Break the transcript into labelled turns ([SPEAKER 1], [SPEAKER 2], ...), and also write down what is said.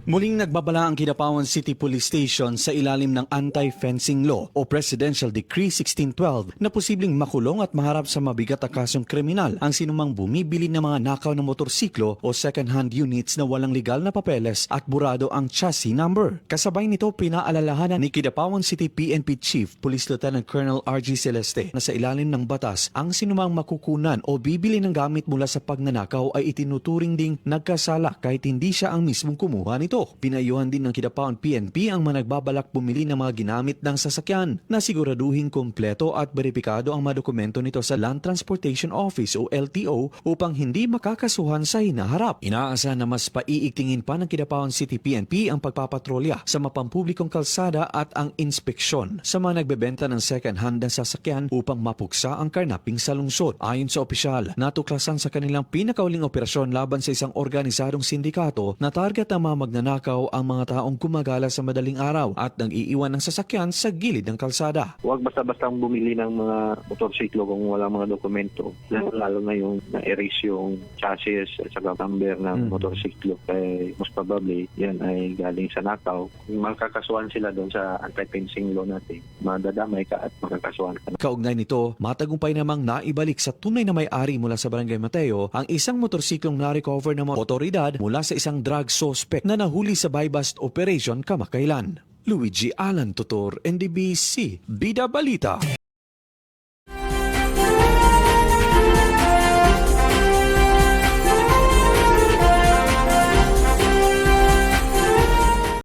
[SPEAKER 1] Muling nagbabala ang Kidapawan City Police Station sa ilalim ng Anti-Fencing Law o Presidential Decree 1612 na posibleng makulong at maharap sa mabigat na kasong kriminal ang sinumang bumibili ng mga nakaw na motorsiklo o second-hand units na walang legal na papeles at burado ang chassis number. Kasabay nito, pinaalalahanan ni Kidapawan City PNP Chief Police Lieutenant Colonel RG Celeste na sa ilalim ng batas, ang sinumang makukunan o bibili ng gamit mula sa pagnanakaw ay itinuturing ding nagkasala kahit hindi siya ang mismong kumuha nito. Pinayuhan din ng Kidapawan PNP ang mga nagbabalak bumili ng mga ginamit ng sasakyan na siguraduhin kompleto at beripikado ang mga dokumento nito sa Land Transportation Office o LTO upang hindi makakasuhan sa hinaharap. Inaasahan na mas paiigtingin pa ng Kidapawan City PNP ang pagpapatrolya sa mapampublikong kalsada at ang inspeksyon sa mga nagbebenta ng second-hand na sasakyan upang mapuksa ang karnaping sa lungsod. Ayon sa opisyal, natuklasan sa kanilang pinakauling operasyon laban sa isang organisadong sindikato na target ng mga magnanakaw ang mga taong gumagala sa madaling araw at nang iiwan ng sasakyan sa gilid ng kalsada.
[SPEAKER 2] Huwag basta-bastang bumili ng mga motorsiklo kung wala mga dokumento. Lalo na yung na-erase yung chassis at saka number ng motorsiklo. Kaya most probably, yan ay galing sa nakaw. Kung makakasuhan sila doon sa anti-fencing law natin, madadamay ka at makakasuhan ka.
[SPEAKER 1] Kaugnay nito, matagumpay namang naibalik sa tunay na may-ari mula sa Barangay Mateo ang isang motorsiklong na-recover ng mga otoridad mula sa isang drug suspect na nahuli sa buy-bust operation kamakailan. Luigi Alan Tutor, NDBC, Bida Balita.